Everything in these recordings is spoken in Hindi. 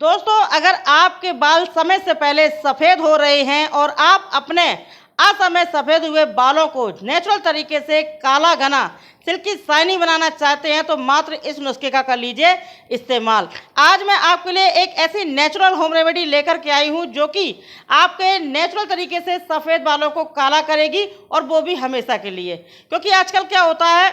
दोस्तों, अगर आपके बाल समय से पहले सफ़ेद हो रहे हैं और आप अपने असमय सफ़ेद हुए बालों को नेचुरल तरीके से काला घना सिल्की शाइनी बनाना चाहते हैं तो मात्र इस नुस्खे का कर लीजिए इस्तेमाल। आज मैं आपके लिए एक ऐसी नेचुरल होम रेमेडी लेकर के आई हूं जो कि आपके नेचुरल तरीके से सफ़ेद बालों को काला करेगी, और वो भी हमेशा के लिए। क्योंकि आजकल क्या होता है,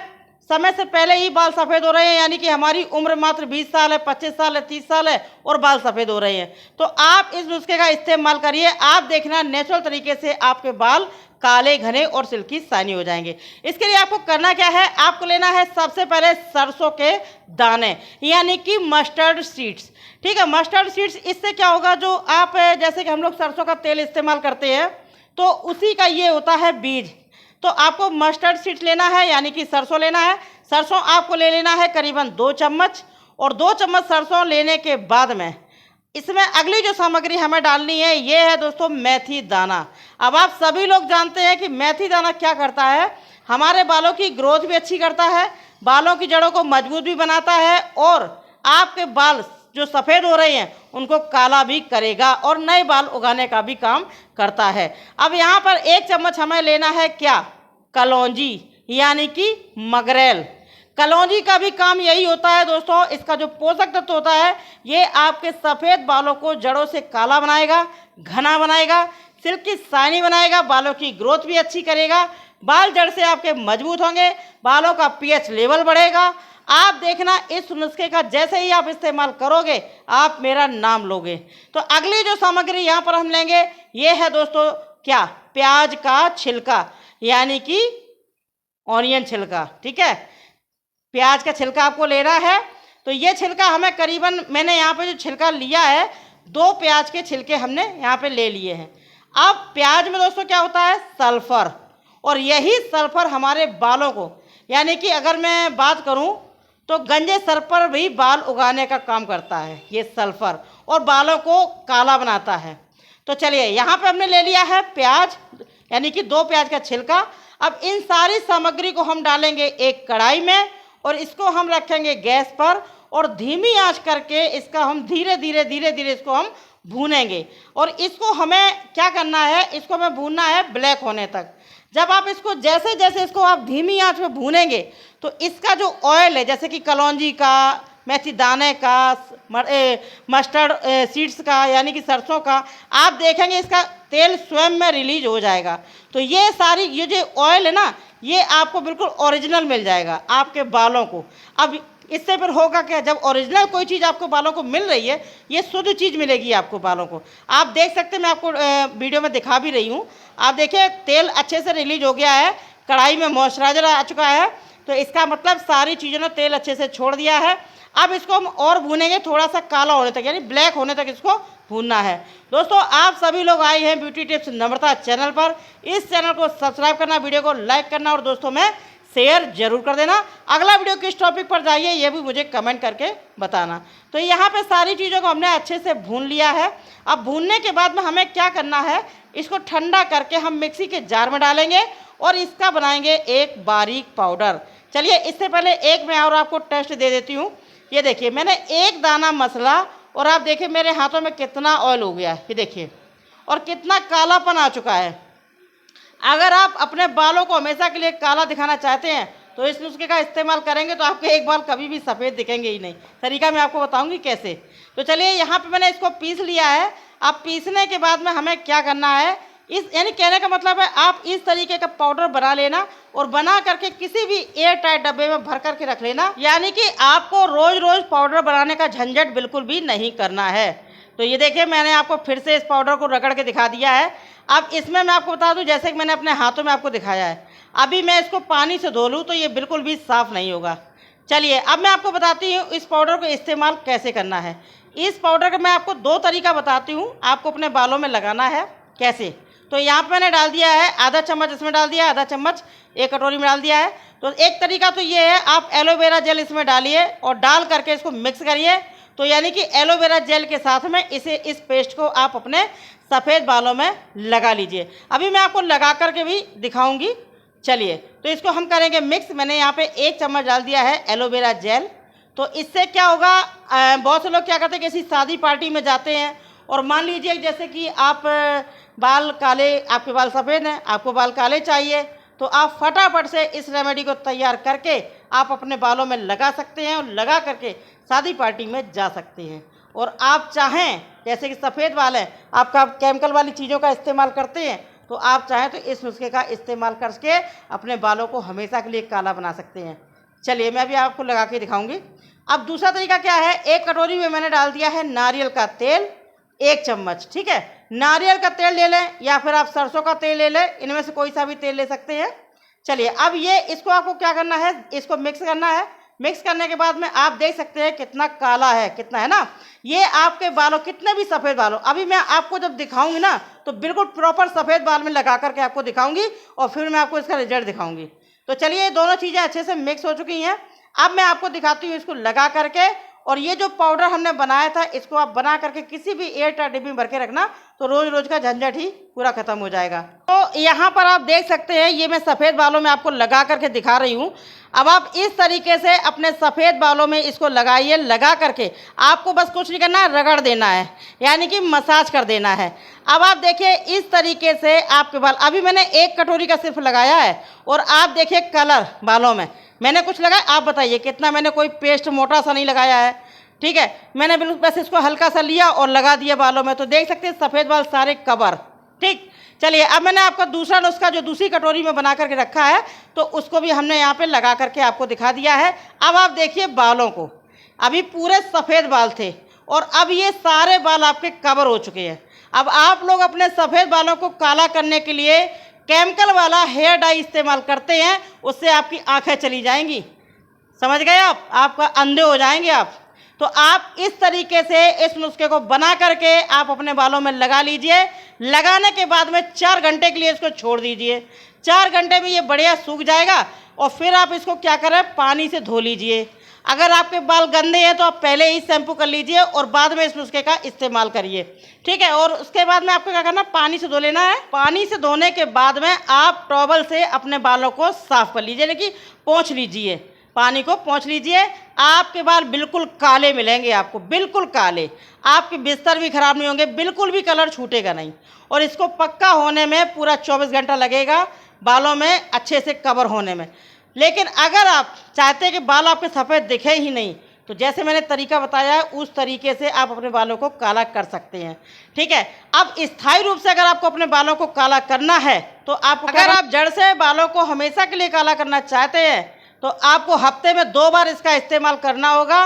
समय से पहले ही बाल सफ़ेद हो रहे हैं, यानी कि हमारी उम्र मात्र 20 साल है, 25 साल है, 30 साल है और बाल सफ़ेद हो रहे हैं। तो आप इस नुस्खे का इस्तेमाल करिए, आप देखना नेचुरल तरीके से आपके बाल काले घने और सिल्की शाइनी हो जाएंगे। इसके लिए आपको करना क्या है, आपको लेना है सबसे पहले सरसों के दाने, यानी कि मस्टर्ड सीड्स। ठीक है, मस्टर्ड सीड्स, इससे क्या होगा, जो आप जैसे कि हम लोग सरसों का तेल इस्तेमाल करते हैं तो उसी का ये होता है बीज। तो आपको मस्टर्ड सीड्स लेना है, यानी कि सरसों लेना है। सरसों आपको ले लेना है करीबन 2 चम्मच, और 2 चम्मच सरसों लेने के बाद में इसमें अगली जो सामग्री हमें डालनी है ये है दोस्तों मेथी दाना। अब आप सभी लोग जानते हैं कि मेथी दाना क्या करता है, हमारे बालों की ग्रोथ भी अच्छी करता है, बालों की जड़ों को मजबूत भी बनाता है, और आपके बाल जो सफ़ेद हो रहे हैं उनको काला भी करेगा और नए बाल उगाने का भी काम करता है। अब यहाँ पर 1 चम्मच हमें लेना है क्या, कलौंजी, यानी कि मगरेल। कलौंजी का भी काम यही होता है दोस्तों, इसका जो पोषक तत्व होता है ये आपके सफ़ेद बालों को जड़ों से काला बनाएगा, घना बनाएगा, सिल्की शाइनी बनाएगा, बालों की ग्रोथ भी अच्छी करेगा, बाल जड़ से आपके मजबूत होंगे, बालों का पीएच लेवल बढ़ेगा। आप देखना इस नुस्खे का जैसे ही आप इस्तेमाल करोगे आप मेरा नाम लोगे। तो अगली जो सामग्री यहाँ पर हम लेंगे ये है दोस्तों क्या, प्याज का छिलका, यानी कि ऑनियन छिलका। ठीक है, प्याज का छिलका आपको लेना है। तो ये छिलका हमें करीबन, मैंने यहाँ पे जो छिलका लिया है 2 प्याज के छिलके हमने यहाँ पे ले लिए हैं। अब प्याज में दोस्तों क्या होता है, सल्फ़र, और यही सल्फ़र हमारे बालों को, यानी कि अगर मैं बात करूँ तो गंजे सर पर भी बाल उगाने का काम करता है ये सल्फ़र, और बालों को काला बनाता है। तो चलिए यहाँ पे हमने ले लिया है प्याज, यानी कि 2 प्याज का छिलका। अब इन सारी सामग्री को हम डालेंगे एक कढ़ाई में, और इसको हम रखेंगे गैस पर, और धीमी आंच करके इसका हम धीरे धीरे इसको हम भूनेंगे। और इसको हमें क्या करना है, इसको हमें भूनना है ब्लैक होने तक। जब आप इसको जैसे जैसे इसको आप धीमी आंच में भूनेंगे तो इसका जो ऑयल है, जैसे कि कलौंजी का, मेथी दाने का, मस्टर्ड सीड्स का, यानी कि सरसों का, आप देखेंगे इसका तेल स्वयं में रिलीज हो जाएगा। तो ये सारी ये जो ऑयल है ना, ये आपको बिल्कुल ओरिजिनल मिल जाएगा आपके बालों को। अब इससे फिर होगा क्या, जब ओरिजिनल कोई चीज़ आपको बालों को मिल रही है, ये शुद्ध चीज़ मिलेगी आपको बालों को। आप देख सकते हैं, मैं आपको वीडियो में दिखा भी रही हूँ। आप देखिए तेल अच्छे से रिलीज हो गया है, कढ़ाई में मॉइस्चराइजर आ चुका है, तो इसका मतलब सारी चीज़ों ने तेल अच्छे से छोड़ दिया है। अब इसको हम और भूनेंगे थोड़ा सा काला होने तक, यानी ब्लैक होने तक इसको भूनना है। दोस्तों, आप सभी लोग आए हैं ब्यूटी टिप्स नम्रता चैनल पर, इस चैनल को सब्सक्राइब करना, वीडियो को लाइक करना और दोस्तों में शेयर जरूर कर देना। अगला वीडियो किस टॉपिक पर चाहिए ये भी मुझे कमेंट करके बताना। तो यहाँ पे सारी चीज़ों को हमने अच्छे से भून लिया है। अब भूनने के बाद में हमें क्या करना है, इसको ठंडा करके हम मिक्सी के जार में डालेंगे और इसका बनाएंगे एक बारीक पाउडर। चलिए, इससे पहले एक मैं और आपको टेस्ट दे देती हूँ। ये देखिए, मैंने एक दाना मसला, और आप देखिए मेरे हाथों में कितना ऑयल हो गया है, ये देखिए, और कितना कालापन आ चुका है। अगर आप अपने बालों को हमेशा के लिए काला दिखाना चाहते हैं तो इस नुस्खे का इस्तेमाल करेंगे तो आपके एक बाल कभी भी सफ़ेद दिखेंगे ही नहीं। तरीका मैं आपको बताऊंगी कैसे। तो चलिए, यहाँ पे मैंने इसको पीस लिया है। अब पीसने के बाद में हमें क्या करना है, इस यानी कहने का मतलब है आप इस तरीके का पाउडर बना लेना और बना करके किसी भी एयर टाइट डब्बे में भर करके रख लेना, यानी कि आपको रोज़ रोज़ पाउडर बनाने का झंझट बिल्कुल भी नहीं करना है। तो ये देखिए, मैंने आपको फिर से इस पाउडर को रगड़ के दिखा दिया है। अब इसमें मैं आपको बता दूं, जैसे कि मैंने अपने हाथों में आपको दिखाया है, अभी मैं इसको पानी से धो लूँ तो ये बिल्कुल भी साफ़ नहीं होगा। चलिए, अब मैं आपको बताती हूँ इस पाउडर को इस्तेमाल कैसे करना है। इस पाउडर का मैं आपको 2 तरीका बताती हूँ, आपको अपने बालों में लगाना है कैसे। तो यहाँ पर मैंने डाल दिया है आधा चम्मच, इसमें डाल दिया है आधा चम्मच, 1 कटोरी में डाल दिया है। तो एक तरीका तो ये है, आप एलोवेरा जेल इसमें डालिए और डाल करके इसको मिक्स करिए। तो यानी कि एलोवेरा जेल के साथ में इस पेस्ट को आप अपने सफ़ेद बालों में लगा लीजिए। अभी मैं आपको लगा करके भी दिखाऊंगी। चलिए, तो इसको हम करेंगे मिक्स। मैंने यहाँ पे 1 चम्मच डाल दिया है एलोवेरा जेल। तो इससे क्या होगा, बहुत से लोग क्या करते हैं, किसी शादी पार्टी में जाते हैं और मान लीजिए जैसे कि आप बाल काले, आपके बाल सफ़ेद हैं, आपको बाल काले चाहिए, तो आप फटाफट से इस रेमेडी को तैयार करके आप अपने बालों में लगा सकते हैं और लगा करके शादी पार्टी में जा सकते हैं। और आप चाहें, जैसे कि सफ़ेद बाल है, आपका केमिकल वाली चीज़ों का इस्तेमाल करते हैं, तो आप चाहें तो इस नुस्खे का इस्तेमाल करके अपने बालों को हमेशा के लिए काला बना सकते हैं। चलिए मैं भी आपको लगा के दिखाऊंगी। अब दूसरा तरीका क्या है, एक कटोरी में मैंने डाल दिया है नारियल का तेल 1 चम्मच। ठीक है, नारियल का तेल ले लें या फिर आप सरसों का तेल ले लें, इनमें से कोई सा भी तेल ले सकते हैं। चलिए अब ये इसको आपको क्या करना है, इसको मिक्स करना है। मिक्स करने के बाद में आप देख सकते हैं कितना काला है, कितना है ना। ये आपके बालों, कितने भी सफ़ेद बालों, अभी मैं आपको जब दिखाऊंगी ना तो बिल्कुल प्रॉपर सफ़ेद बाल में लगा करके आपको दिखाऊंगी और फिर मैं आपको इसका रिजल्ट दिखाऊंगी। तो चलिए ये दोनों चीज़ें अच्छे से मिक्स हो चुकी हैं। अब मैं आपको दिखाती हूँ इसको लगा करके। और ये जो पाउडर हमने बनाया था, इसको आप बना करके किसी भी एयरटाइट डिब्बी में भर के रखना, तो रोज़ रोज़ का झंझट ही पूरा ख़त्म हो जाएगा। तो यहाँ पर आप देख सकते हैं, ये मैं सफ़ेद बालों में आपको लगा करके दिखा रही हूँ। अब आप इस तरीके से अपने सफ़ेद बालों में इसको लगाइए। लगा करके आपको बस कुछ नहीं करना है, रगड़ देना है, यानी कि मसाज कर देना है। अब आप देखिए इस तरीके से आपके बाल, अभी मैंने 1 कटोरी का सिर्फ लगाया है और आप देखिए कलर बालों में मैंने कुछ लगाया, आप बताइए कितना, मैंने कोई पेस्ट मोटा सा नहीं लगाया है। ठीक है, मैंने बिल्कुल बस इसको हल्का सा लिया और लगा दिया बालों में, तो देख सकते हैं सफ़ेद बाल सारे कवर। ठीक, चलिए अब मैंने आपका दूसरा नुस्खा जो दूसरी कटोरी में बना करके रखा है, तो उसको भी हमने यहाँ पे लगा करके आपको दिखा दिया है। अब आप देखिए बालों को, अभी पूरे सफ़ेद बाल थे और अब ये सारे बाल आपके कवर हो चुके हैं। अब आप लोग अपने सफ़ेद बालों को काला करने के लिए केमिकल वाला हेयर डाई इस्तेमाल करते हैं, उससे आपकी आंखें चली जाएंगी, समझ गए आप, आपका अंधे हो जाएंगे आप। तो आप इस तरीके से इस नुस्खे को बना करके आप अपने बालों में लगा लीजिए। लगाने के बाद में 4 घंटे के लिए इसको छोड़ दीजिए। 4 घंटे में ये बढ़िया सूख जाएगा और फिर आप इसको क्या करें, पानी से धो लीजिए। अगर आपके बाल गंदे हैं तो आप पहले ही शैम्पू कर लीजिए और बाद में इस नुस्खे का इस्तेमाल करिए। ठीक है, और उसके बाद में आपको क्या करना, पानी से धो लेना है। पानी से धोने के बाद में आप टॉवल से अपने बालों को साफ कर लीजिए, यानी कि पोंछ लीजिए, पानी को पोंछ लीजिए। आपके बाल बिल्कुल काले मिलेंगे आपको, बिल्कुल काले। आपके बिस्तर भी खराब नहीं होंगे, बिल्कुल भी कलर छूटेगा नहीं। और इसको पक्का होने में पूरा 24 घंटा लगेगा बालों में अच्छे से कवर होने में। लेकिन अगर आप चाहते हैं कि बाल आपके सफ़ेद दिखे ही नहीं, तो जैसे मैंने तरीका बताया है उस तरीके से आप अपने बालों को काला कर सकते हैं। ठीक है, अब स्थायी रूप से अगर आपको अपने बालों को काला करना है तो आप, अगर आप जड़ से बालों को हमेशा के लिए काला करना चाहते हैं तो आपको हफ्ते में 2 बार इसका इस्तेमाल करना होगा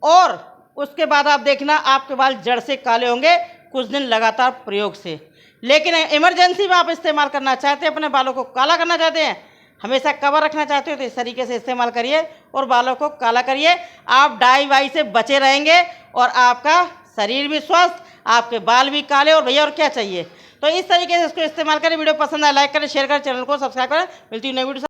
और उसके बाद आप देखना आपके बाल जड़ से काले होंगे कुछ दिन लगातार प्रयोग से। लेकिन इमरजेंसी में आप इस्तेमाल करना चाहते हैं, अपने बालों को काला करना चाहते हैं, हमेशा कवर रखना चाहते हो, तो इस तरीके से इस्तेमाल करिए और बालों को काला करिए। आप डाई वाई से बचे रहेंगे और आपका शरीर भी स्वस्थ, आपके बाल भी काले, और भैया और क्या चाहिए। तो इस तरीके से इसको इस्तेमाल करें। वीडियो पसंद आए लाइक करें, शेयर करें, चैनल को सब्सक्राइब करें। मिलती है नई वीडियो।